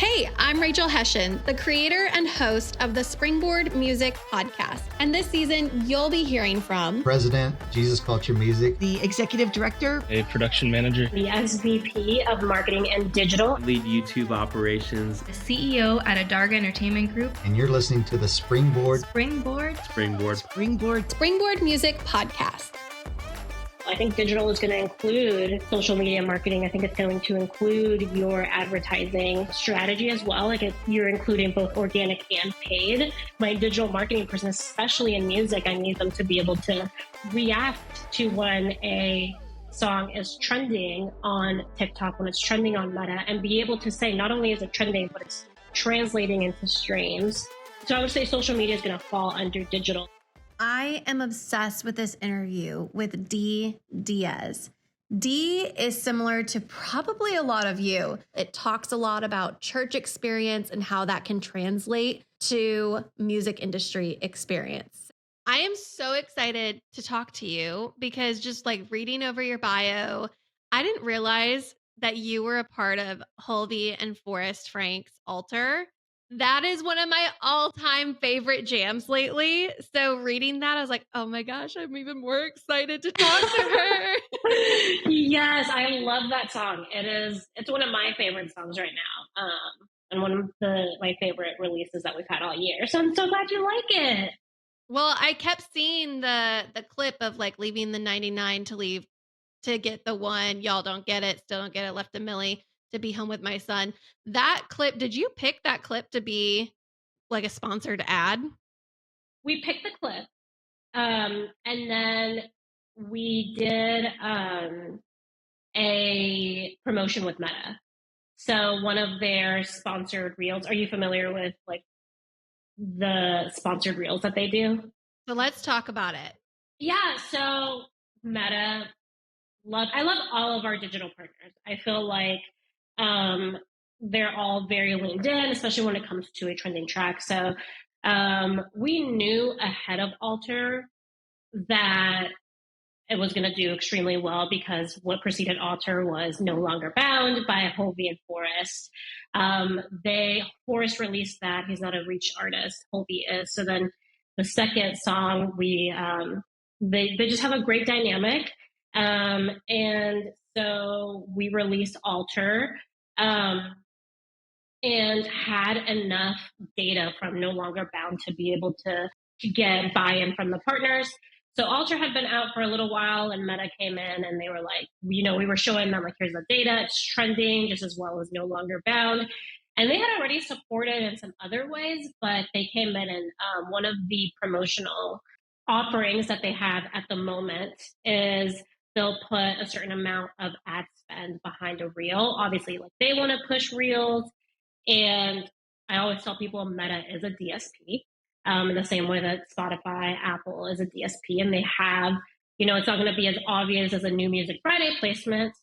Hey, I'm Rachel Hession, the creator and host of the Springboard Music Podcast. And this season, you'll be hearing from President, Jesus Culture Music, the Executive Director, a production manager, the SVP of Marketing and Digital, lead YouTube operations, the CEO at a Darga Entertainment Group, and you're listening to the Springboard Music Podcast. I think digital is going to include social media marketing. I think it's going to include your advertising strategy as well. Like you're including both organic and paid. My digital marketing person, especially in music, I need them to be able to react to when a song is trending on TikTok, when it's trending on Meta, and be able to say, not only is it trending, but it's translating into streams. So I would say social media is going to fall under digital. I am obsessed with this interview with Dee Diaz. Dee is similar to probably a lot of you. It talks a lot about church experience and how that can translate to music industry experience. I am so excited to talk to you because just like reading over your bio, I didn't realize that you were a part of Hulvey and Forrest Frank's Altar. That is one of my all-time favorite jams lately. So reading that, I was like, oh my gosh, I'm even more excited to talk to her. Yes, I love that song. It's one of my favorite songs right now. And one of my favorite releases that we've had all year. So I'm so glad you like it. Well, I kept seeing the clip of like leaving the 99 to get the one. Y'all don't get it, still don't get it, left a milli to be home with my son. That clip, did you pick that clip to be like a sponsored ad? We picked the clip. And then we did a promotion with Meta. So one of their sponsored reels, are you familiar with like the sponsored reels that they do? So let's talk about it. Yeah, so Meta, I love all of our digital partners. I feel like they're all very leaned in, especially when it comes to a trending track. So we knew ahead of Altar that it was going to do extremely well because what preceded Altar was No Longer Bound by Hulvey and Forrest. Forrest released that. He's not a reach artist. Hulvey is. So then the second song, they just have a great dynamic. And so we released Altar and had enough data from No Longer Bound to be able to get buy-in from the partners. So Altar had been out for a little while and Meta came in and they were like, we were showing them like, here's the data, it's trending just as well as No Longer Bound. And they had already supported in some other ways, but they came in and one of the promotional offerings that they have at the moment is they'll put a certain amount of ad spend behind a reel. Obviously, like they want to push reels. And I always tell people Meta is a DSP in the same way that Spotify, Apple is a DSP. And they have, it's not going to be as obvious as a New Music Friday placement,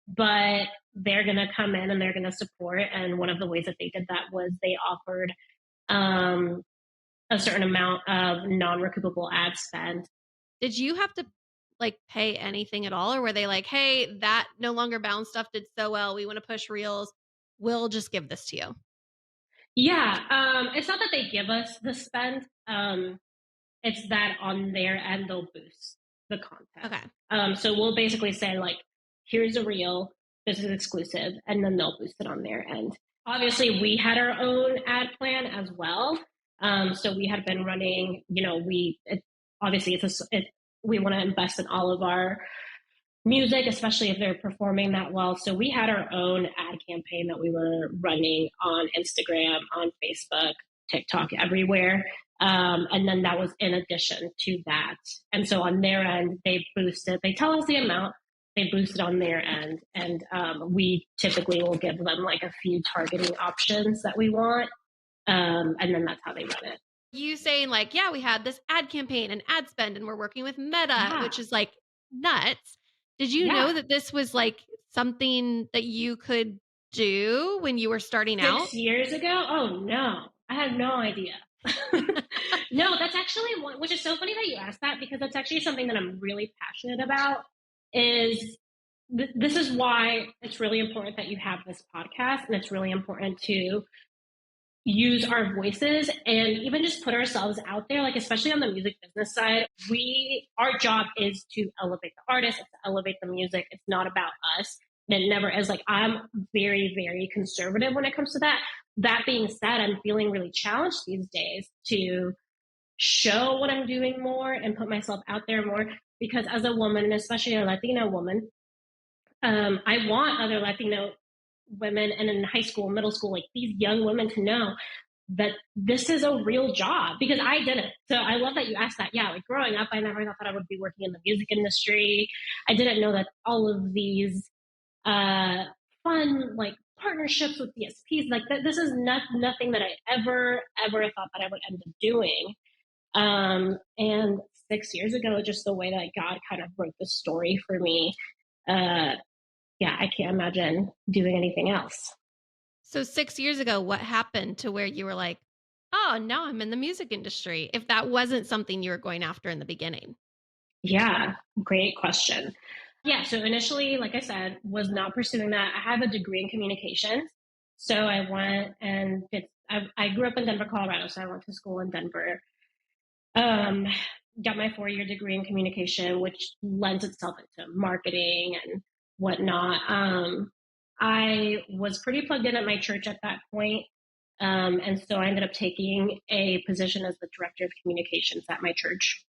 but they're going to come in and they're going to support. And one of the ways that they did that was they offered a certain amount of non-recoupable ad spend. Did you have to like pay anything at all? Or were they like, hey, that No Longer Bound stuff did so well, we want to push reels, we'll just give this to you? Yeah, it's not that they give us the spend. It's that on their end, they'll boost the content. Okay. So we'll basically say like, here's a reel, this is exclusive, and then they'll boost it on their end. Obviously, we had our own ad plan as well. So we had been running, we want to invest in all of our music, especially if they're performing that well. So we had our own ad campaign that we were running on Instagram, on Facebook, TikTok, everywhere. And then that was in addition to that. And so on their end, they tell us the amount, they boost it on their end. And we typically will give them like a few targeting options that we want. And then that's how they run it. You saying like, yeah, we had this ad campaign and ad spend and we're working with Meta, which is like nuts. Did you know that this was like something that you could do when you were starting out? 6 years ago? Oh no, I had no idea. No, that's actually one, which is so funny that you asked that because that's actually something that I'm really passionate about is this is why it's really important that you have this podcast, and it's really important to use our voices and even just put ourselves out there, like especially on the music business side. Our job is to elevate the artist, it's to elevate the music. It's not about us. And it never is. Like, I'm very, very conservative when it comes to that. That being said, I'm feeling really challenged these days to show what I'm doing more and put myself out there more, because as a woman, and especially a Latina woman, I want other Latino women and in high school, middle school, like these young women to know that this is a real job, because I didn't. So I love that you asked that. Yeah, like growing up, I never thought that I would be working in the music industry. I didn't know that all of these fun like partnerships with DSPs, like this is nothing that I ever thought that I would end up doing. And 6 years ago, just the way that God kind of wrote the story for me, yeah, I can't imagine doing anything else. So 6 years ago, what happened to where you were like, oh, now I'm in the music industry, if that wasn't something you were going after in the beginning? Yeah, great question. Yeah, so initially, like I said, was not pursuing that. I have a degree in communications. So I went and I grew up in Denver, Colorado. So I went to school in Denver. Got my 4-year degree in communication, which lends itself into marketing and whatnot. I was pretty plugged in at my church at that point. And so I ended up taking a position as the director of communications at my church.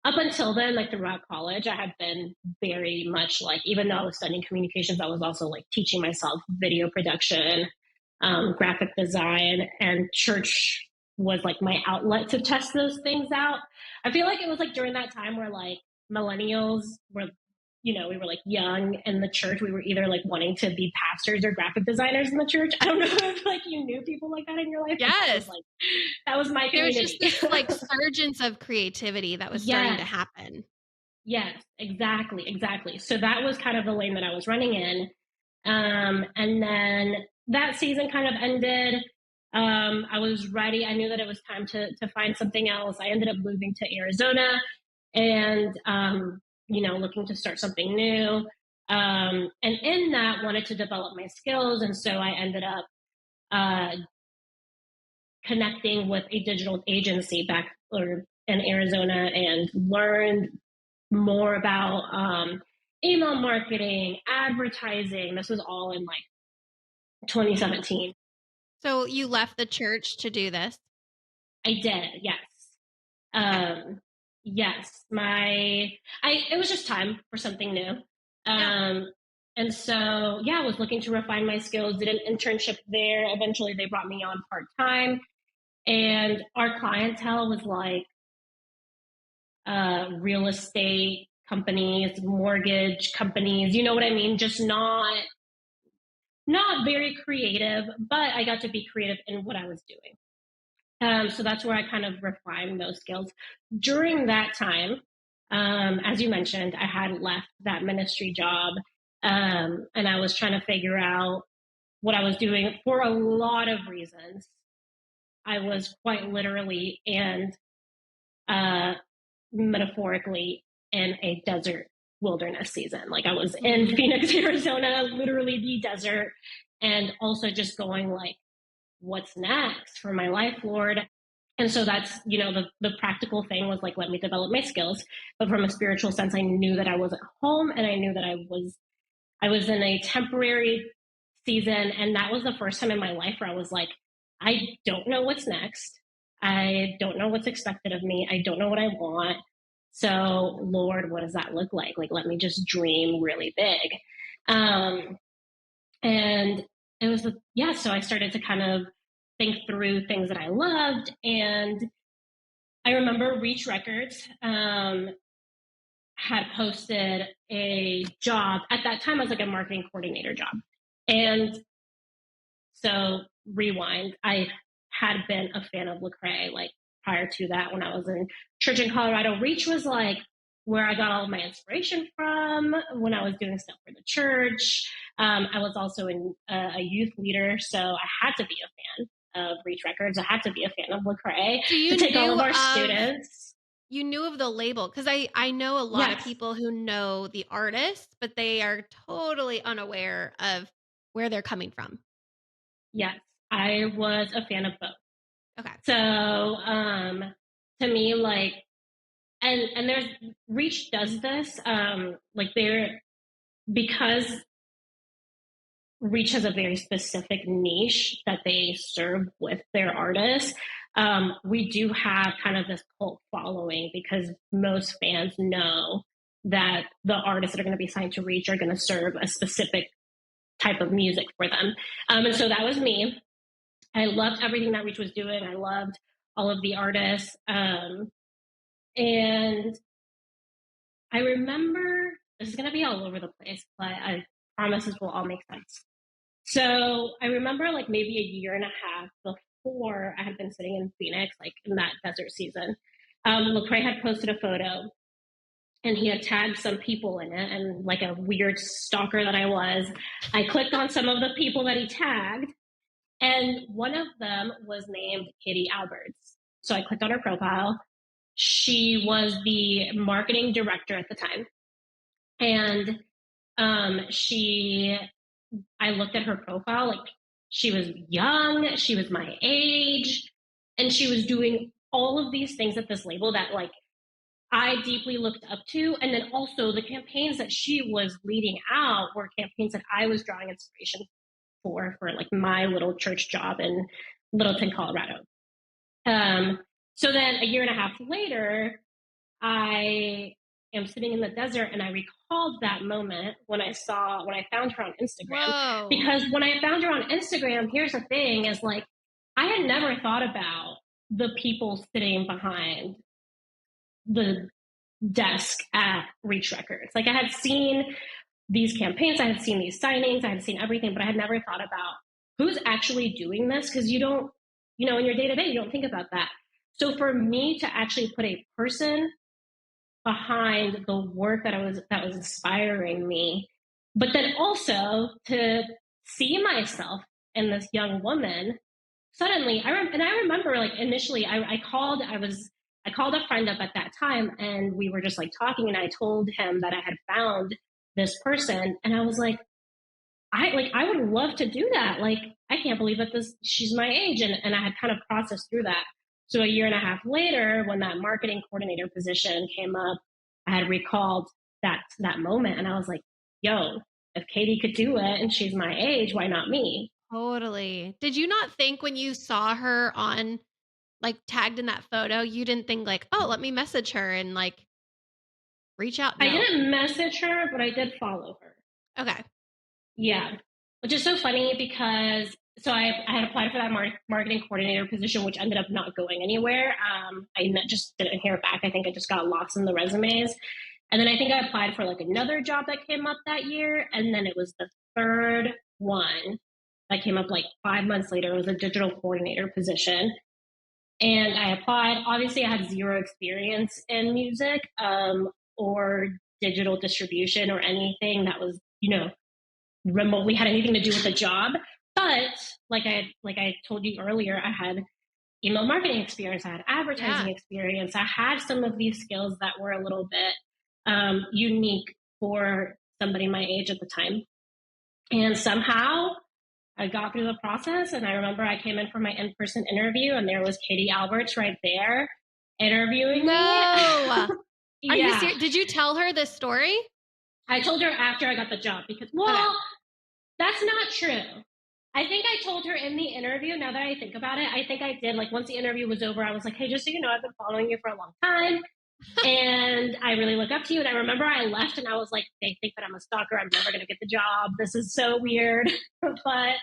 Up until then, like throughout college, I had been very much like, even though I was studying communications, I was also like teaching myself video production, graphic design, and church was like my outlet to test those things out. I feel like it was like during that time where like millennials were, we were like young in the church. We were either like wanting to be pastors or graphic designers in the church. I don't know if like you knew people like that in your life. Yes. That was my There was community. just this like surgence of creativity that was starting to happen. Yes, exactly. So that was kind of the lane that I was running in. And then that season kind of ended. I was ready. I knew that it was time to find something else. I ended up moving to Arizona and, looking to start something new. And in that, wanted to develop my skills. And so I ended up connecting with a digital agency in Arizona and learned more about email marketing, advertising. This was all in like 2017. So you left the church to do this? I did, yes. Yes, it was just time for something new. And so, yeah, I was looking to refine my skills, did an internship there. Eventually they brought me on part-time, and our clientele was like real estate companies, mortgage companies, you know what I mean? Just not very creative, but I got to be creative in what I was doing. So that's where I kind of refined those skills. During that time, as you mentioned, I had left that ministry job, and I was trying to figure out what I was doing for a lot of reasons. I was quite literally and metaphorically in a desert wilderness season. Like I was in Phoenix, Arizona, literally the desert, and also just going like, what's next for my life, Lord? And so that's, the practical thing was like, let me develop my skills. But from a spiritual sense, I knew that I wasn't home, and I knew that I was in a temporary season. And that was the first time in my life where I was like, I don't know what's next. I don't know what's expected of me. I don't know what I want. So Lord, what does that look like? Like, let me just dream really big. And it was, so I started to kind of think through things that I loved. And I remember Reach Records had posted a job at that time. I was like a marketing coordinator job. And so rewind, I had been a fan of Lecrae like prior to that when I was in church in Colorado. Reach was like where I got all of my inspiration from when I was doing stuff for the church. I was also a youth leader, so I had to be a fan of Reach Records. I had to be a fan of Lecrae to take all of our students. you knew of the label, because I know a lot of Yes. people who know the artist, but they are totally unaware of where they're coming from. Yes. I was a fan of both. Okay. So, to me, like, and there's Reach does this, like they're because Reach has a very specific niche that they serve with their artists. We do have kind of this cult following because most fans know that the artists that are going to be signed to Reach are going to serve a specific type of music for them. And so that was me. I loved everything that Reach was doing. I loved all of the artists. And I remember, this is going to be all over the place, but I promise this will all make sense. So I remember like maybe a year and a half before I had been sitting in Phoenix, like in that desert season, Lecrae had posted a photo and he had tagged some people in it. And like a weird stalker that I was, I clicked on some of the people that he tagged. And one of them was named Katie Alberts. So I clicked on her profile. She was the marketing director at the time. And I looked at her profile, like she was young, she was my age, and she was doing all of these things at this label that like I deeply looked up to. And then also the campaigns that she was leading out were campaigns that I was drawing inspiration for like my little church job in Littleton, Colorado. So then a year and a half later, I am sitting in the desert and I recalled that moment when I found her on Instagram. Whoa. Because when I found her on Instagram, here's the thing is like, I had never thought about the people sitting behind the desk at Reach Records. Like I had seen these campaigns, I had seen these signings, I had seen everything, but I had never thought about who's actually doing this because you don't, in your day to day, you don't think about that. So for me to actually put a person behind the work that was inspiring me, but then also to see myself in this young woman. Suddenly, I remember like initially, I called a friend up at that time, and we were just like talking, and I told him that I had found this person, and I was like, I would love to do that. Like, I can't believe that she's my age. And I had kind of processed through that. So a year and a half later, when that marketing coordinator position came up, I had recalled that moment. And I was like, yo, if Katie could do it and she's my age, why not me? Totally. Did you not think when you saw her on like tagged in that photo, you didn't think like, oh, let me message her and like reach out? No. I didn't message her, but I did follow her. Okay. Yeah. Which is so funny because I had applied for that marketing coordinator position, which ended up not going anywhere. I just didn't hear back. I think I just got lost in the resumes. And then I think I applied for like another job that came up that year. And then it was the third one that came up like 5 months later. It was a digital coordinator position. And I applied. Obviously, I had zero experience in music or digital distribution or anything that was, remotely had anything to do with the job. But like I told you earlier, I had email marketing experience, I had advertising experience, I had some of these skills that were a little bit unique for somebody my age at the time. And somehow I got through the process, and I remember I came in for my in-person interview, and there was Katie Alberts right there interviewing me. Are you Yeah. serious? Did you tell her this story? I told her after I got the job because, that's not true. I think I told her in the interview. Now that I think about it, I think I did. Like once the interview was over, I was like, hey, just so you know, I've been following you for a long time. And I really look up to you. And I remember I left and I was like, they think that I'm a stalker. I'm never going to get the job. This is so weird. But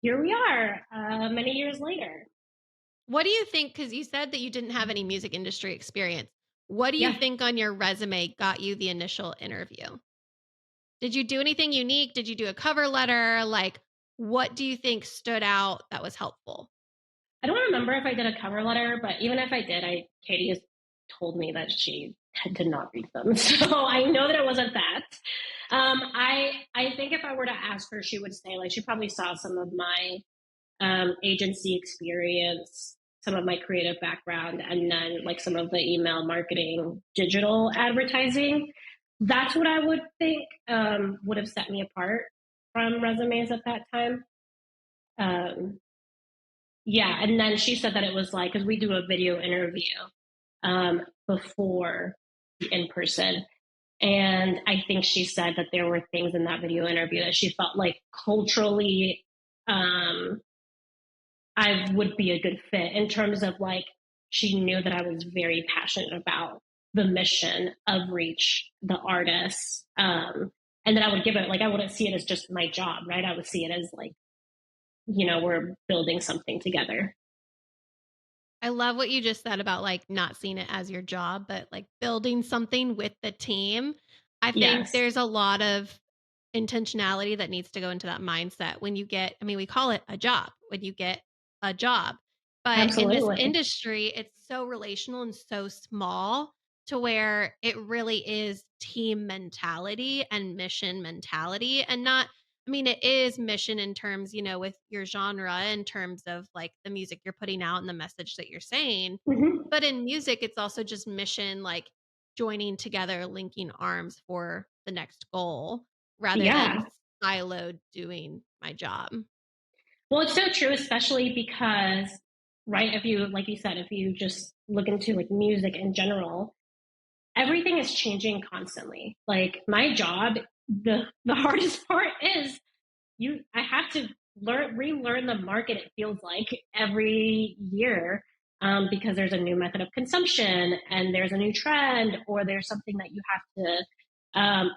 here we are many years later. What do you think? Because you said that you didn't have any music industry experience. What do you think on your resume got you the initial interview? Did you do anything unique? Did you do a cover letter? Like, what do you think stood out that was helpful? I don't remember if I did a cover letter, but even if I did, Katie has told me that she did not read them. So I know that it wasn't that. I think if I were to ask her, she would say, like, she probably saw some of my agency experience, some of my creative background and then like some of the email marketing, digital advertising. That's what I would think would have set me apart from resumes at that time. Um, yeah, and then she said that it was like, because we do a video interview before the in person. And I think she said that there were things in that video interview that she felt like culturally I would be a good fit in terms of like, she knew that I was very passionate about the mission of Reach, the artists. And that I would give it, like, I wouldn't see it as just my job, right? I would see it as like, we're building something together. I love what you just said about like not seeing it as your job, but like building something with the team. I think Yes, there's a lot of intentionality that needs to go into that mindset when you get, I mean, we call it a job, when you get a job. But in this absolutely. industry, it's so relational and so small to where it really is team mentality and mission mentality and not, I mean, it is mission in terms, with your genre, in terms of like the music you're putting out and the message that you're saying. Hmm. But in music, it's also just mission, like joining together, linking arms for the next goal rather than Yeah. siloed doing my job. Well, it's so true, especially because, right, if you, like you said, if you just look into like music in general, everything is changing constantly. Like my job, the hardest part is I have to relearn the market, it feels like, every year, because there's a new method of consumption and there's a new trend or there's something that you have to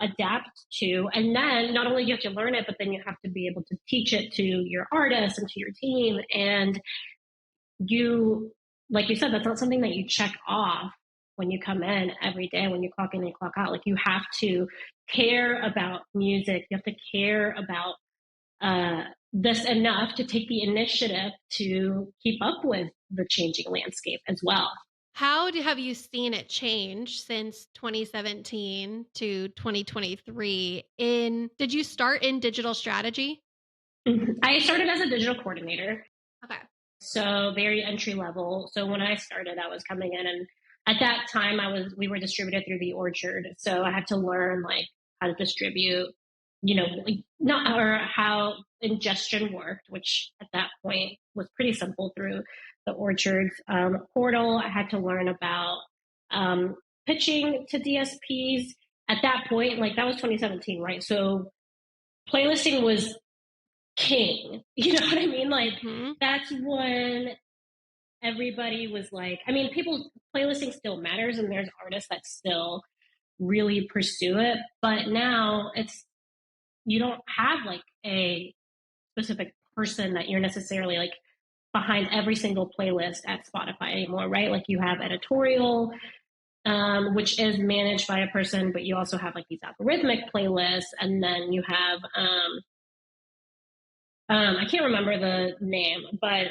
adapt to. And then not only do you have to learn it, but then you have to be able to teach it to your artists and to your team. And you, like you said, that's not something that you check off when you come in every day, when you clock in and clock out. Like you have to care about music. You have to care about this enough to take the initiative to keep up with the changing landscape as well. Have you seen it change since 2017 to 2023? Did you start in digital strategy? I started as a digital coordinator, Okay. so very entry level. So when I started, I was coming in, and at that time, we were distributed through the Orchard, so I had to learn like how to distribute, like, not or how ingestion worked, which at that point was pretty simple through the Orchard's portal. I had to learn about um, pitching to DSPs. At that point, like that was 2017, right? So playlisting was king. You know what I mean? Like Hmm. that's when everybody was like, I mean, people playlisting still matters, and there's artists that still really pursue it. But now you don't have like a specific person that you're necessarily like behind every single playlist at Spotify anymore, right? Like you have editorial, which is managed by a person, but you also have like these algorithmic playlists, and then you have I can't remember the name, but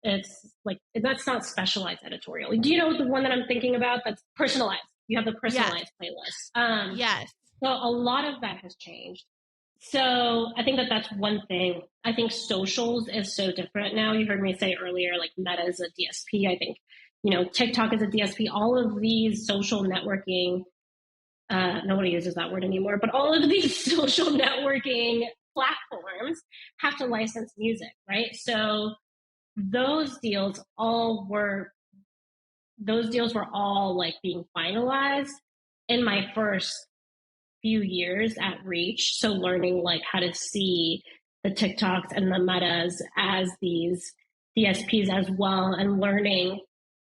it's like that's not specialized editorial. Do you know the one that I'm thinking about? That's personalized. You have the Yes. personalized playlist. Yes. So a lot of that has changed. So I think that that's one thing. I think socials is so different now. You heard me say earlier, like Meta is a DSP. I think, TikTok is a DSP. All of these social networking, nobody uses that word anymore, but all of these social networking platforms have to license music, right? So those deals all were like being finalized in my first few years at Reach. So learning like how to see the TikToks and the Metas as these DSPs as well, and learning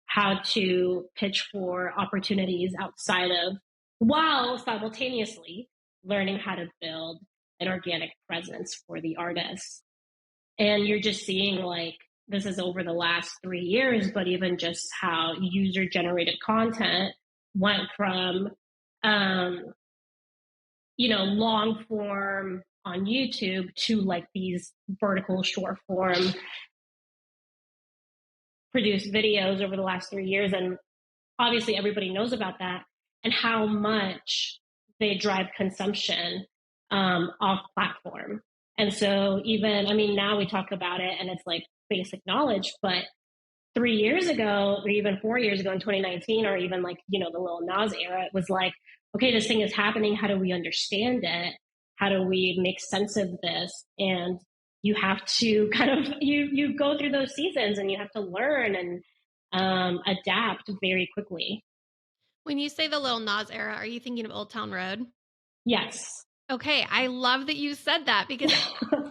how to pitch for opportunities outside of, while simultaneously learning how to build an organic presence for the artists. And you're just seeing like this is over the last 3 years, but even just how user generated content went from um, long form on YouTube to like these vertical short form produced videos over the last 3 years. And obviously everybody knows about that and how much they drive consumption off platform. And so even, I mean, now we talk about it and it's like basic knowledge, but 3 years ago, or even 4 years ago in 2019, or even like, the Lil Nas era, it was like, okay, this thing is happening. How do we understand it? How do we make sense of this? And you have to kind of, you go through those seasons and you have to learn and adapt very quickly. When you say the Lil Nas era, are you thinking of Old Town Road? Yes. Okay, I love that you said that because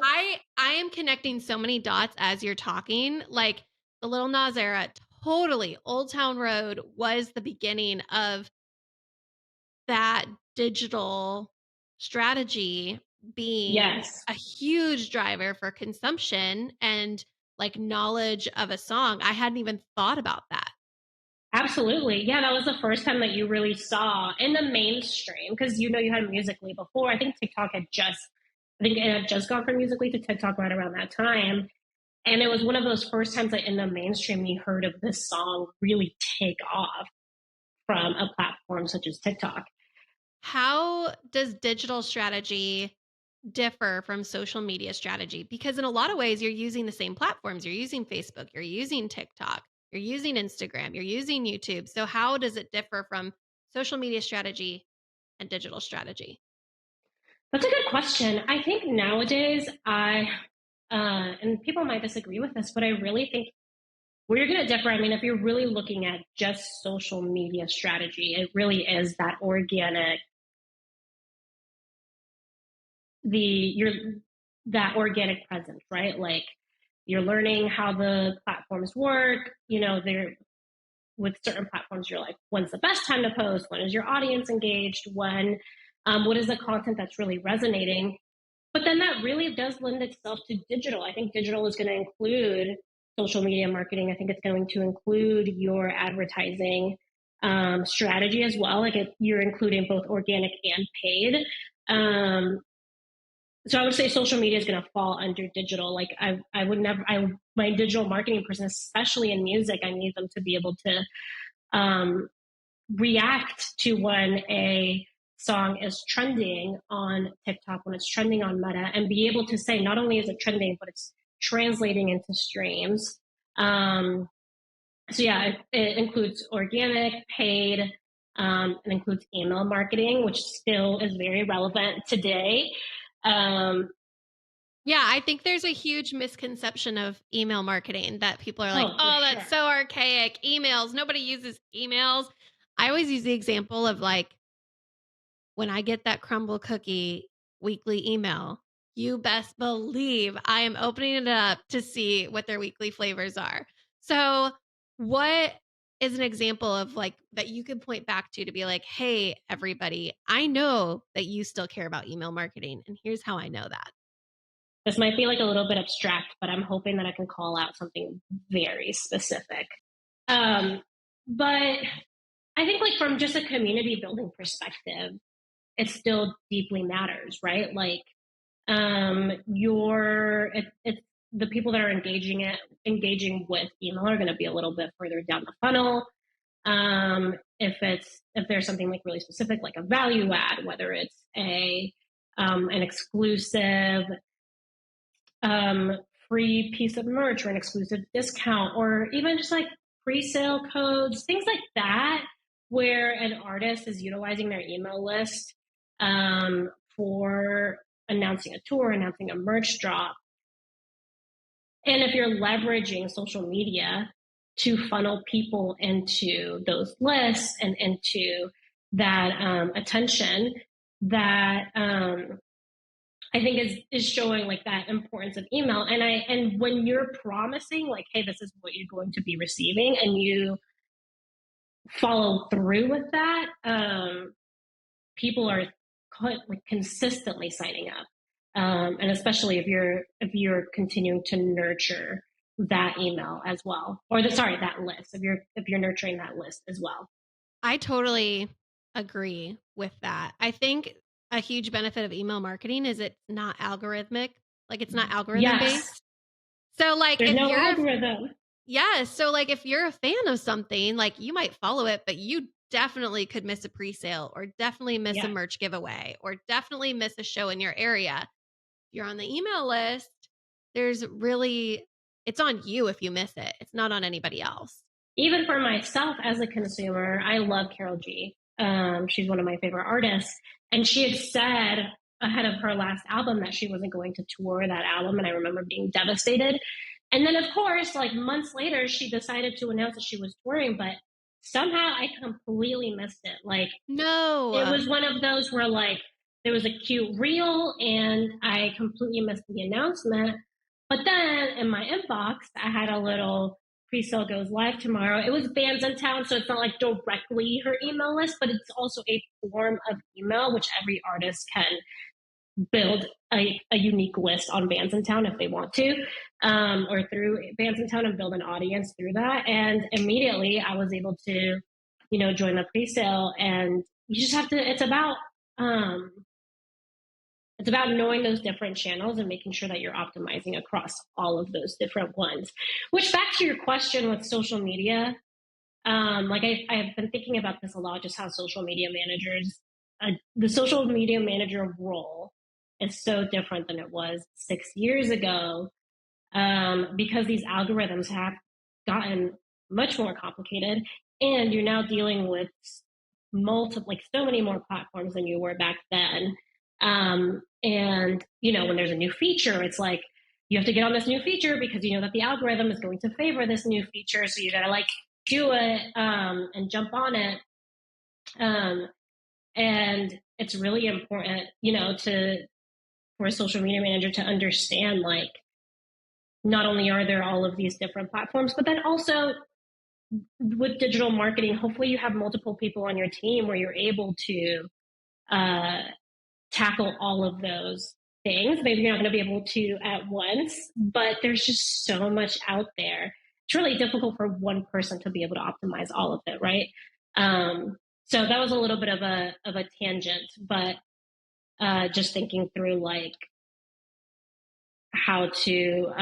I am connecting so many dots as you're talking. Like the Lil Nas era, totally. Old Town Road was the beginning of that digital strategy being Yes. a huge driver for consumption and like knowledge of a song. I hadn't even thought about that. Absolutely. Yeah, that was the first time that you really saw in the mainstream, because you had Musically before. I think it had just gone from Musically to TikTok right around that time. And it was one of those first times that in the mainstream you heard of this song really take off from a platform such as TikTok. How does digital strategy differ from social media strategy? Because in a lot of ways, you're using the same platforms. You're using Facebook, you're using TikTok, you're using Instagram, you're using YouTube. So, how does it differ from social media strategy and digital strategy? That's a good question. I think nowadays, and people might disagree with this, but I really think where you're going to differ, I mean, if you're really looking at just social media strategy, it really is that you're that organic presence, right? Like you're learning how the platforms work. They're with certain platforms, you're like, when's the best time to post? When is your audience engaged? What is the content that's really resonating? But then that really does lend itself to digital. I think digital is going to include social media marketing. I think it's going to include your advertising strategy as well. Like you're including both organic and paid. So I would say social media is going to fall under digital. Like I would never, my digital marketing person, especially in music, I need them to be able to react to when a song is trending on TikTok, when it's trending on Meta, and be able to say not only is it trending, but it's translating into streams. So yeah, it includes organic, paid, it includes email marketing, which still is very relevant today. Yeah, I think there's a huge misconception of email marketing that people are like, oh, that's Sure. so archaic. Emails, nobody uses emails. I always use the example of like, when I get that crumble cookie weekly email, you best believe I am opening it up to see what their weekly flavors are. So, what is an example of like that you could point back to be like, hey, everybody, I know that you still care about email marketing, and here's how I know that. This might be like a little bit abstract, but I'm hoping that I can call out something very specific. But I think like from just a community building perspective, it still deeply matters, right? Like it's the people that are engaging with email are going to be a little bit further down the funnel. If there's something like really specific, like a value add, whether it's an exclusive free piece of merch or an exclusive discount, or even just like pre-sale codes, things like that, where an artist is utilizing their email list for announcing a tour, announcing a merch drop. And if you're leveraging social media to funnel people into those lists and into that attention, that I think is showing like that importance of email. And when you're promising like, hey, this is what you're going to be receiving, and you follow through with that, people are like consistently signing up. And especially if you're continuing to nurture that email as well, or that list, if you're nurturing that list as well. I totally agree with that. I think a huge benefit of email marketing is it's not algorithmic. Like it's not algorithm Yes, based. So like there's if no you're algorithm. so like if you're a fan of something, like you might follow it, but you definitely could miss a pre-sale or definitely miss a Yeah. merch giveaway or definitely miss a show in your area. If you're on the email list, there's really it's on you if you miss it. It's not on anybody else. Even for myself as a consumer, I love Carol G. She's one of my favorite artists. And she had said ahead of her last album that she wasn't going to tour that album. And I remember being devastated. And then, of course, like months later, she decided to announce that she was touring, but somehow I completely missed it. Like, it No. was one of those where, like, there was a cute reel and I completely missed the announcement. But then in my inbox, I had a little pre-sale goes live tomorrow. It was Bands in Town, so it's not like directly her email list, but it's also a form of email, which every artist can build a unique list on Bands in Town if they want to, or through Bands in Town and build an audience through that. And immediately I was able to, join the pre-sale. And you just have to, it's about knowing those different channels and making sure that you're optimizing across all of those different ones. Which, back to your question with social media, like I've been thinking about this a lot, just how social media managers, the social media manager role is so different than it was 6 years ago, because these algorithms have gotten much more complicated, and you're now dealing with like so many more platforms than you were back then. And when there's a new feature, it's like you have to get on this new feature because you know that the algorithm is going to favor this new feature, so you gotta like do it and jump on it. And it's really important, for a social media manager to understand, like, not only are there all of these different platforms, but then also with digital marketing, hopefully you have multiple people on your team where you're able to tackle all of those things. Maybe you're not going to be able to at once, but there's just so much out there. It's really difficult for one person to be able to optimize all of it, right? So that was a little bit of a tangent, but just thinking through like how to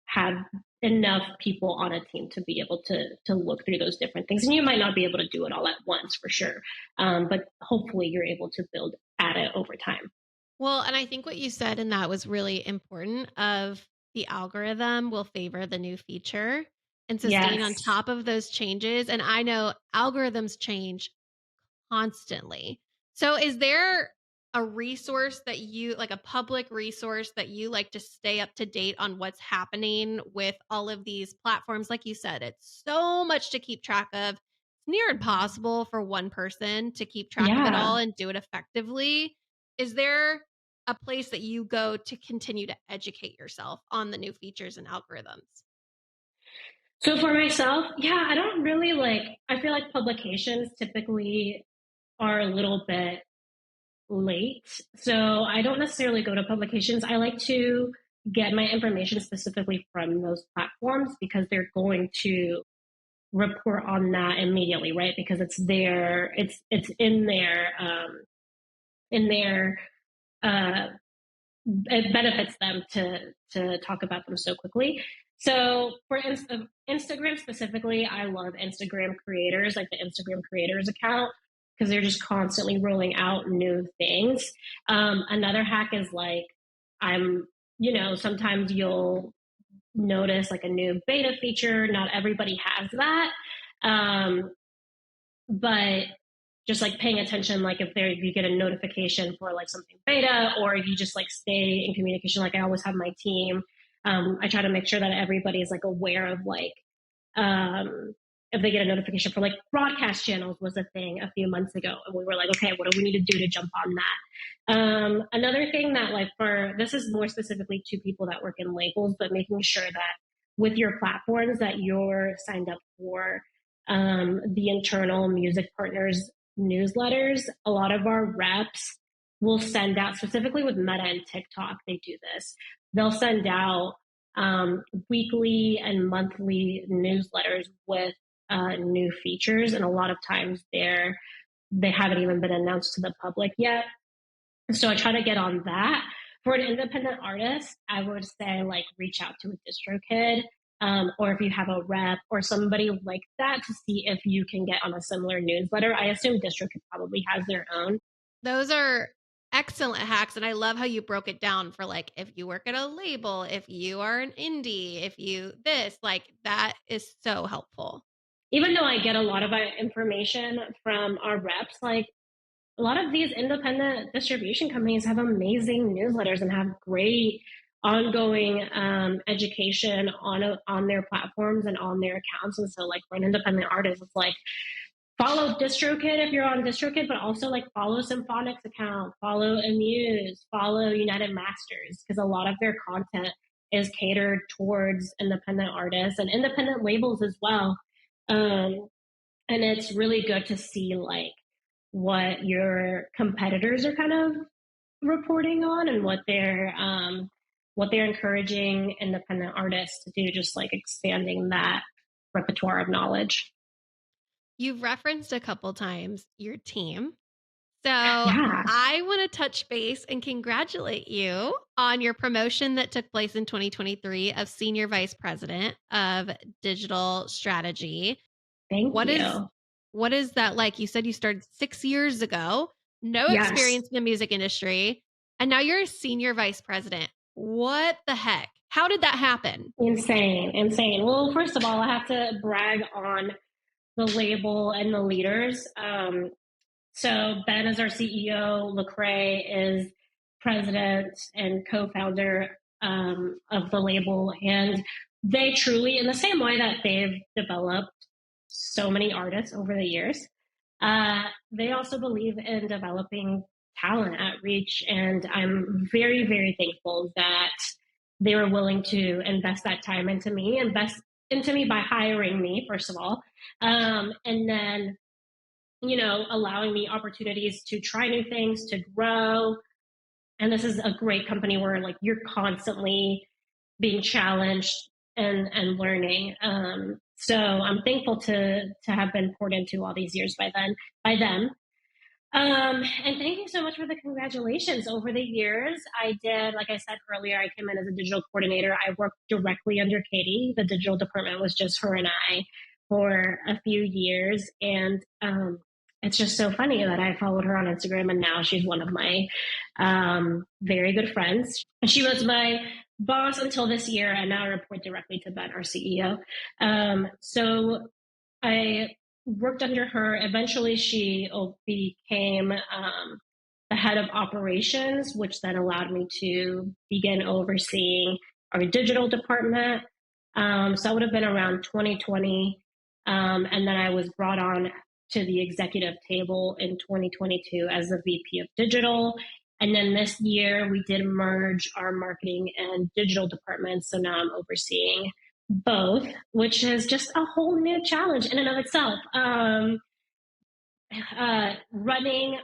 have enough people on a team to be able to look through those different things. And you might not be able to do it all at once for sure. But hopefully you're able to build at it over time. Well, and I think what you said in that was really important of the algorithm will favor the new feature. And so staying on Yes. top of those changes. And I know algorithms change constantly. So is there a resource that you like, a public resource that you like to stay up to date on what's happening with all of these platforms? Like you said, it's so much to keep track of. It's near impossible for one person to keep track of it all and do it effectively. Is there a place that you go to continue to educate yourself on the new features and algorithms? So for myself, I don't really I feel like publications typically are a little bit late. So I don't necessarily go to publications. I like to get my information specifically from those platforms because they're going to report on that immediately, right? Because it's there, it's in their it benefits them to talk about them so quickly. So for Instagram specifically, I love Instagram creators, like the Instagram creators account, because they're just constantly rolling out new things. Another hack is like, sometimes you'll notice like a new beta feature. Not everybody has that. But just like paying attention, like if you get a notification for like something beta, or if you just like stay in communication, like I always have my team. I try to make sure that everybody is like aware of like, if they get a notification for like broadcast channels was a thing a few months ago. And we were like, okay, what do we need to do to jump on that? Another thing that this is more specifically to people that work in labels, but making sure that with your platforms that you're signed up for the internal music partners newsletters. A lot of our reps will send out, specifically with Meta and TikTok, they do this. They'll send out weekly and monthly newsletters with new features, and a lot of times they haven't even been announced to the public yet. So I try to get on that. For an independent artist, I would say like reach out to a DistroKid, or if you have a rep or somebody like that, to see if you can get on a similar newsletter. I assume DistroKid probably has their own. Those are excellent hacks. And I love how you broke it down for like, if you work at a label, if you are an indie, if you this, like that is so helpful. Even though I get a lot of information from our reps, like a lot of these independent distribution companies have amazing newsletters and have great ongoing education on their platforms and on their accounts. And so, like for an independent artist, it's like follow DistroKid if you're on DistroKid, but also like follow Symphonics account, follow Amuse, follow United Masters, because a lot of their content is catered towards independent artists and independent labels as well. And it's really good to see like what your competitors are kind of reporting on and what they're encouraging independent artists to do, just like expanding that repertoire of knowledge. You've referenced a couple times your team. So Yeah. I want to touch base and congratulate you on your promotion that took place in 2023 of Senior Vice President of Digital Strategy. Thank you. What is that like? You said you started 6 years ago, no Yes. experience in the music industry, and now you're a senior vice president. What the heck? How did that happen? Insane. Well, first of all, I have to brag on the label and the leaders. So Ben is our CEO, Lecrae is president and co-founder of the label, and they truly, in the same way that they've developed so many artists over the years, they also believe in developing talent at Reach, and I'm very, very thankful that they were willing to invest that time into me, by hiring me, first of all, and then allowing me opportunities to try new things, to grow. And this is a great company where like you're constantly being challenged and learning. So I'm thankful to have been poured into all these years by them. And thank you so much for the congratulations. Over the years, I did, like I said earlier, I came in as a digital coordinator. I worked directly under Katie. The digital department was just her and I for a few years. And it's just so funny that I followed her on Instagram, and now she's one of my very good friends. She was my boss until this year, and now I report directly to Ben, our CEO. So I worked under her. Eventually, she became the head of operations, which then allowed me to begin overseeing our digital department. So that would have been around 2020. And then I was brought on to the executive table in 2022 as the VP of digital. And then this year we did merge our marketing and digital departments. So now I'm overseeing both, which is just a whole new challenge in and of itself. Running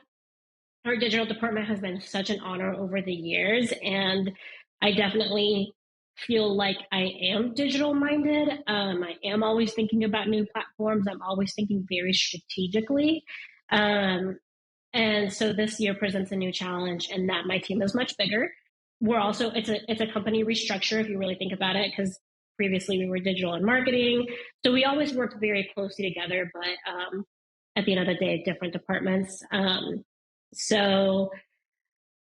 our digital department has been such an honor over the years, and I definitely feel like I am digital minded. I am always thinking about new platforms. I'm always thinking very strategically. And so this year presents a new challenge, and that my team is much bigger. We're also, it's a company restructure if you really think about it, because previously we were digital and marketing. So we always worked very closely together, but at the end of the day, different departments. So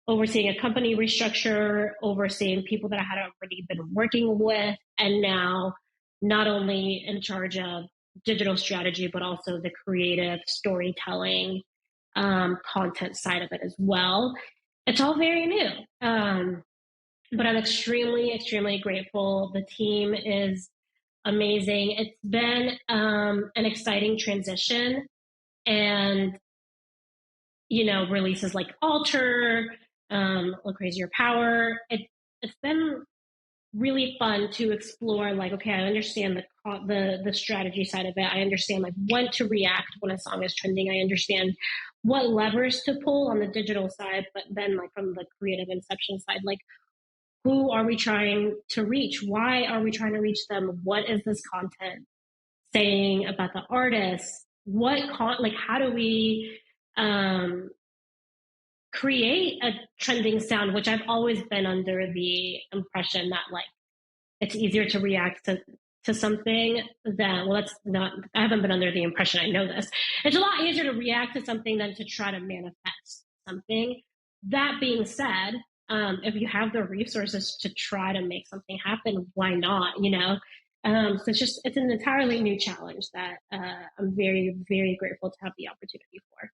overseeing a company restructure, overseeing people that I had already been working with, and now not only in charge of digital strategy, but also the creative storytelling, content side of it as well. It's all very new. But I'm extremely, extremely grateful. The team is amazing. It's been an exciting transition, and releases like Alter, Look Crazier Power. It's been really fun to explore. Like, okay, I understand the strategy side of it. I understand like when to react when a song is trending. I understand what levers to pull on the digital side, but then like from the creative inception side, like who are we trying to reach? Why are we trying to reach them? What is this content saying about the artist? How do we create a trending sound, which I've always been under the impression that like it's easier to react to something than, well, that's not, I haven't been under the impression, I know this. It's a lot easier to react to something than to try to manifest something. That being said, if you have the resources to try to make something happen, why not? So it's an entirely new challenge that I'm very, very grateful to have the opportunity for.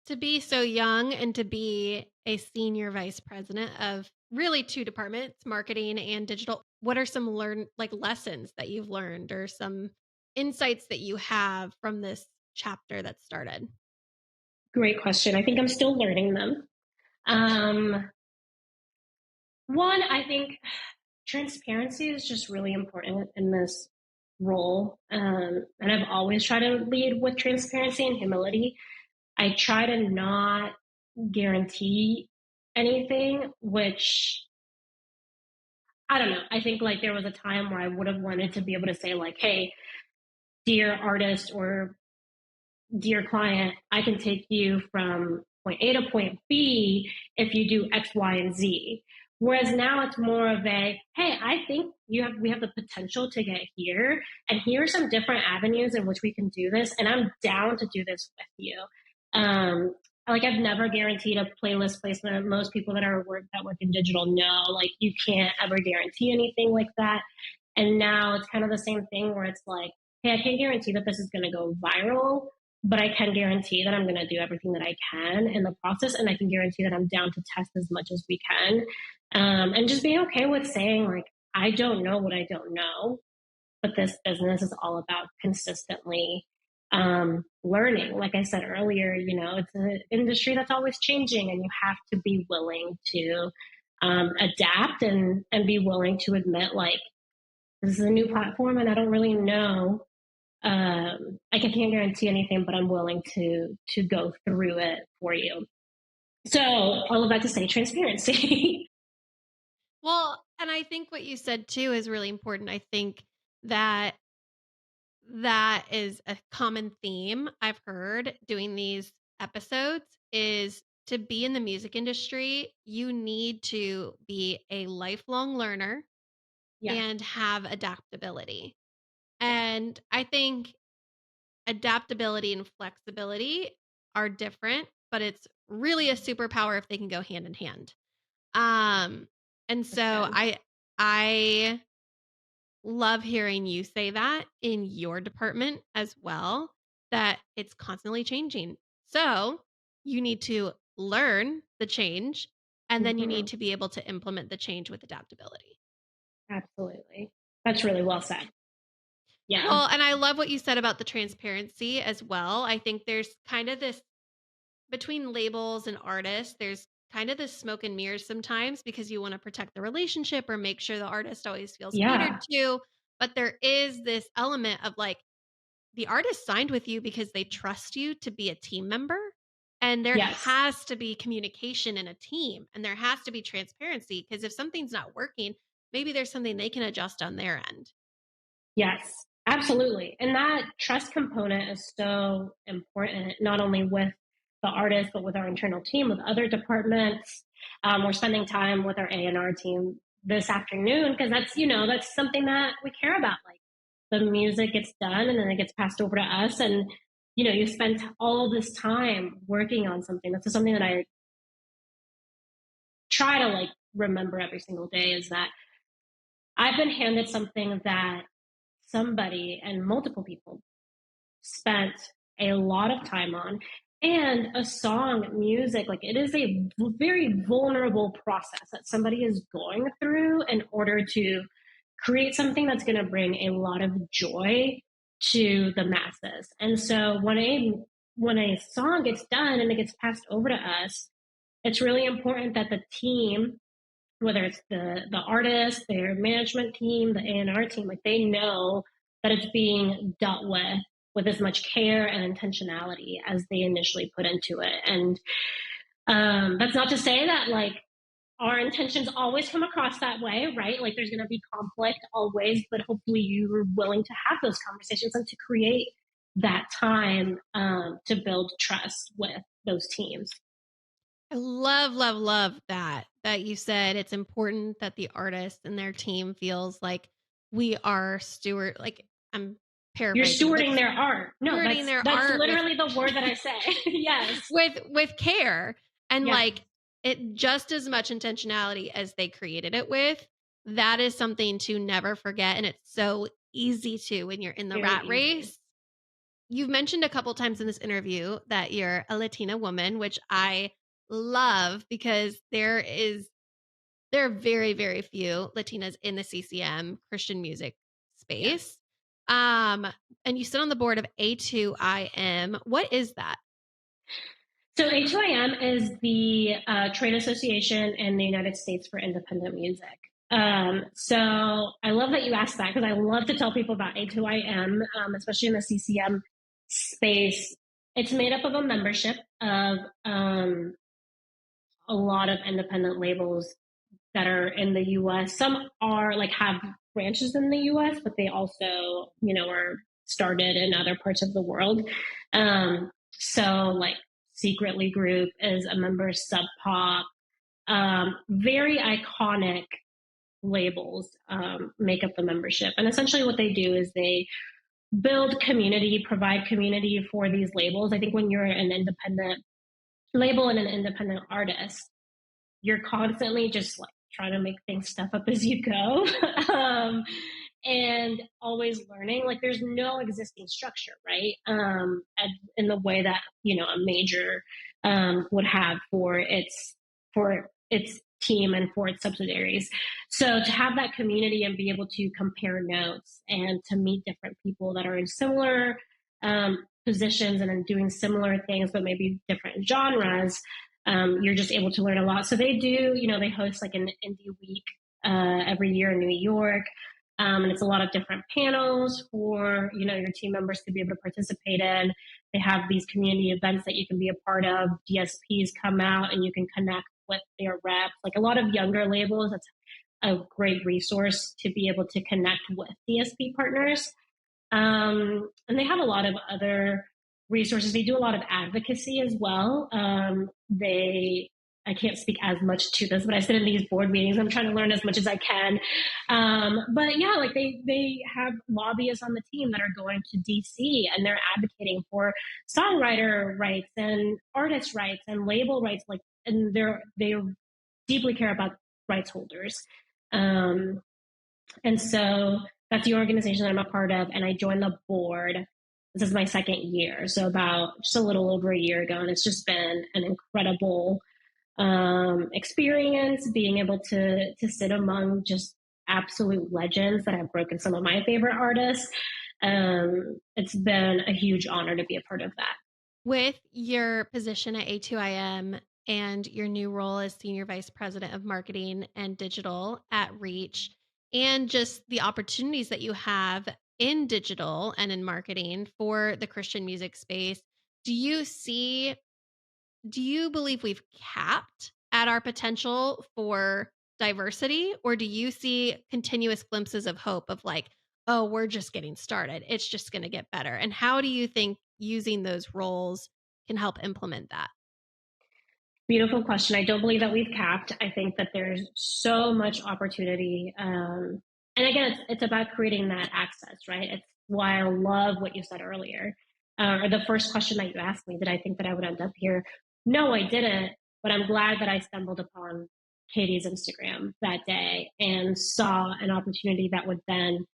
To be so young and to be a senior vice president of really two departments, marketing and digital, what are some lessons that you've learned or some insights that you have from this chapter that started? Great question. I think I'm still learning them. One, I think transparency is just really important in this role. And I've always tried to lead with transparency and humility. I try to not guarantee anything, which I don't know. I think like there was a time where I would have wanted to be able to say like, hey, dear artist or dear client, I can take you from point A to point B if you do X, Y, and Z. Whereas now it's more of a, hey, I think we have the potential to get here, and here are some different avenues in which we can do this, and I'm down to do this with you. Like I've never guaranteed a playlist placement. Most people that work in digital know, like you can't ever guarantee anything like that. And now it's kind of the same thing where it's like, hey, I can't guarantee that this is going to go viral, but I can guarantee that I'm going to do everything that I can in the process. And I can guarantee that I'm down to test as much as we can. And just being okay with saying, like, I don't know what I don't know, but this business is all about consistently learning. Like I said earlier, it's an industry that's always changing, and you have to be willing to adapt and be willing to admit, like, this is a new platform and I don't really know. I can't guarantee anything, but I'm willing to go through it for you. So all of that to say transparency. Well, and I think what you said too is really important. I think that is a common theme I've heard doing these episodes is to be in the music industry, you need to be a lifelong learner and have adaptability. And I think adaptability and flexibility are different, but it's really a superpower if they can go hand in hand. And so I love hearing you say that in your department as well, that it's constantly changing. So you need to learn the change, and then you need to be able to implement the change with adaptability. Absolutely. That's really well said. Yeah. Well, and I love what you said about the transparency as well. I think there's kind of this between labels and artists, there's kind of this smoke and mirrors sometimes because you want to protect the relationship or make sure the artist always feels catered to. But there is this element of like the artist signed with you because they trust you to be a team member. And there has to be communication in a team, and there has to be transparency, because if something's not working, maybe there's something they can adjust on their end. Yes, absolutely. And that trust component is so important, not only with the artist, but with our internal team, with other departments. We're spending time with our A&R team this afternoon because that's something that we care about. Like the music gets done and then it gets passed over to us. And, you spend all this time working on something. That's something that I try to like remember every single day, is that I've been handed something that somebody and multiple people spent a lot of time on, and a song, music, like it is a very vulnerable process that somebody is going through in order to create something that's going to bring a lot of joy to the masses. And so when a song gets done and it gets passed over to us, it's really important that the team, whether it's the artist, their management team, the A&R team, like they know that it's being dealt with as much care and intentionality as they initially put into it. And that's not to say that like our intentions always come across that way, right? Like there's going to be conflict always, but hopefully you're willing to have those conversations and to create that time to build trust with those teams. I love that you said it's important that the artist and their team feels like we are steward. Like I'm paraphrasing. You're stewarding their art. No, that's art literally the word that I say. Yes. With care. And like it just as much intentionality as they created it with. That is something to never forget. And it's so easy to when you're in the Very rat easy. race. You've mentioned a couple times in this interview that you're a Latina woman, which I love because there are very, very few Latinas in the CCM Christian music space. And you sit on the board of A2IM. What is that? So A2IM is the trade association in the United States for independent music. So I love that you asked that, because I love to tell people about A2IM, especially in the CCM space. It's made up of a membership of a lot of independent labels that are in the US. Some are have branches in the US, but they also, are started in other parts of the world. So Secretly Group is a member, Sub Pop, very iconic labels make up the membership. And essentially what they do is they build community, provide community for these labels. I think when you're an independent label and an independent artist, you're constantly just trying to make things stuff up as you go. And always learning. There's no existing structure, right? In the way that a major would have for its team and for its subsidiaries. So to have that community and be able to compare notes and to meet different people that are in similar positions and in doing similar things, but maybe different genres, you're just able to learn a lot. So they do, they host an indie week every year in New York. And it's a lot of different panels for, your team members to be able to participate in. They have these community events that you can be a part of. DSPs come out and you can connect with their reps. A lot of younger labels, that's a great resource to be able to connect with DSP partners. And they have a lot of other resources. They do a lot of advocacy as well. I can't speak as much to this, but I sit in these board meetings. I'm trying to learn as much as I can. But yeah, they have lobbyists on the team that are going to DC and they're advocating for songwriter rights and artist rights and label rights. And they deeply care about rights holders. And so that's the organization I'm a part of. And I joined the board. This is my second year. So about just a little over a year ago. And it's just been an incredible experience being able to sit among just absolute legends that have broken some of my favorite artists. It's been a huge honor to be a part of that. With your position at A2IM and your new role as Senior Vice President of Marketing and Digital at Reach, and just the opportunities that you have in digital and in marketing for the Christian music space, do you believe we've capped at our potential for diversity, or do you see continuous glimpses of hope of oh, we're just getting started, it's just going to get better? And how do you think using those roles can help implement that? Beautiful question. I don't believe that we've capped. I think that there's so much opportunity. And again, it's about creating that access, right? It's why I love what you said earlier. Or the first question that you asked me, did I think that I would end up here? No, I didn't. But I'm glad that I stumbled upon Katie's Instagram that day and saw an opportunity that would then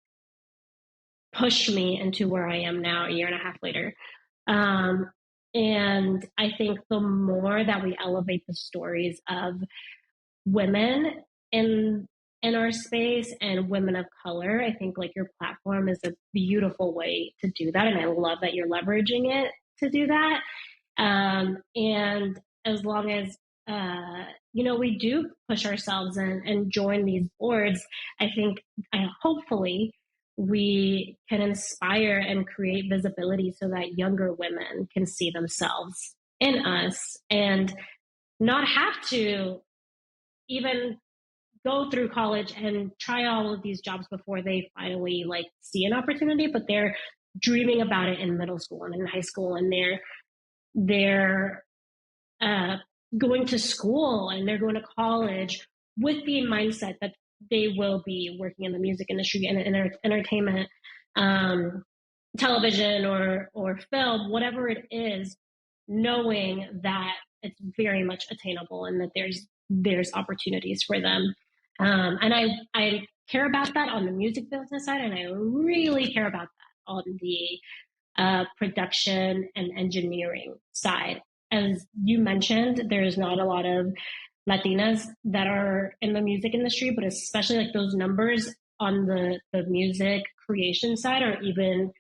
push me into where I am now, a year and a half later. And I think the more that we elevate the stories of women in our space and women of color, I think your platform is a beautiful way to do that. And I love that you're leveraging it to do that. And as long as, we do push ourselves and join these boards, I think hopefully we can inspire and create visibility so that younger women can see themselves in us and not have to even go through college and try all of these jobs before they finally see an opportunity, but they're dreaming about it in middle school and in high school, and they're going to school and they're going to college with the mindset that they will be working in the music industry and entertainment, television or film, whatever it is, knowing that it's very much attainable and that there's opportunities for them. And I care about that on the music business side, and I really care about that on the production and engineering side. As you mentioned, there's not a lot of Latinas that are in the music industry, but especially like those numbers on the music creation side are even,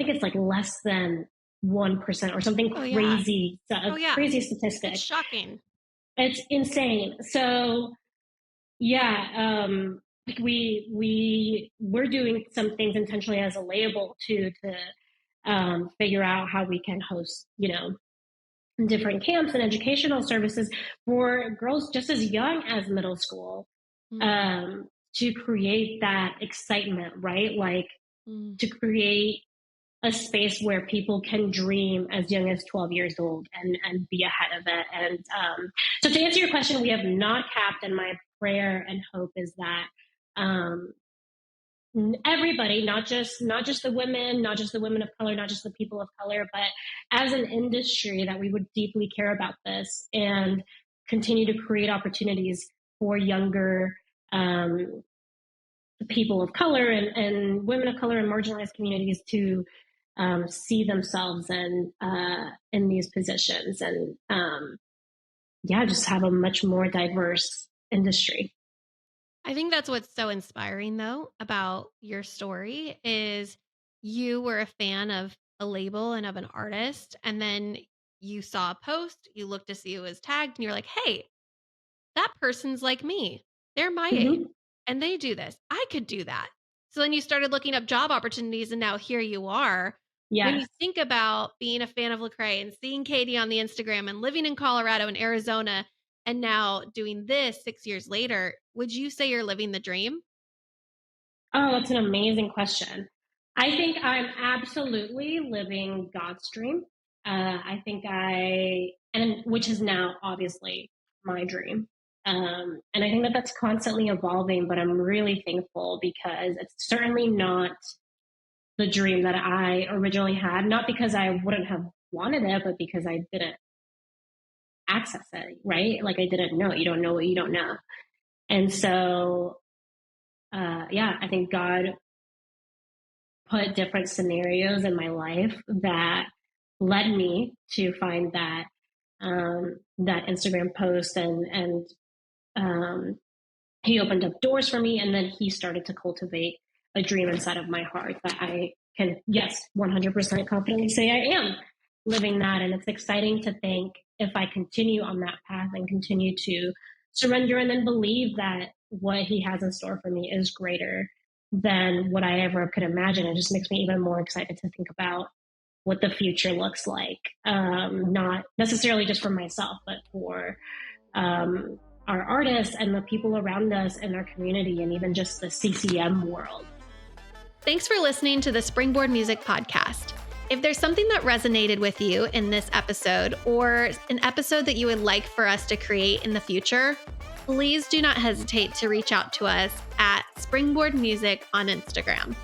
I think it's like less than 1% or something Oh, yeah. crazy, Oh, yeah. crazy statistic. It's shocking. It's insane. So yeah, like we're doing some things intentionally as a label to figure out how we can host, different camps and educational services for girls just as young as middle school, to create that excitement, right? Like to create a space where people can dream as young as 12 years old and be ahead of it. And so to answer your question, we have not capped, and my prayer and hope is that everybody, not just the women, not just the women of color, not just the people of color, but as an industry, that we would deeply care about this and continue to create opportunities for younger people of color and women of color and marginalized communities to see themselves in these positions, and just have a much more diverse industry. I think that's what's so inspiring, though, about your story is you were a fan of a label and of an artist, and then you saw a post, you looked to see who was tagged, and you're like, hey, that person's like me. They're my age, and they do this. I could do that. So then you started looking up job opportunities, and now here you are. Yes. When you think about being a fan of Lecrae and seeing Katie on the Instagram and living in Colorado and Arizona, and now doing this 6 years later, would you say you're living the dream? Oh, that's an amazing question. I think I'm absolutely living God's dream. I think which is now obviously my dream. And I think that that's constantly evolving, but I'm really thankful because it's certainly not the dream that I originally had, not because I wouldn't have wanted it, but because I didn't access it, right? Like I didn't know. You don't know what you don't know. And so, I think God put different scenarios in my life that led me to find that that Instagram post, and he opened up doors for me, and then he started to cultivate a dream inside of my heart that I can, yes, 100% confidently say I am living that. And it's exciting to think if I continue on that path and continue to surrender and then believe that what he has in store for me is greater than what I ever could imagine. It just makes me even more excited to think about what the future looks like, not necessarily just for myself, but for our artists and the people around us in our community, and even just the CCM world. Thanks for listening to the Springboard Music Podcast. If there's something that resonated with you in this episode, or an episode that you would like for us to create in the future, please do not hesitate to reach out to us at Springboard Music on Instagram.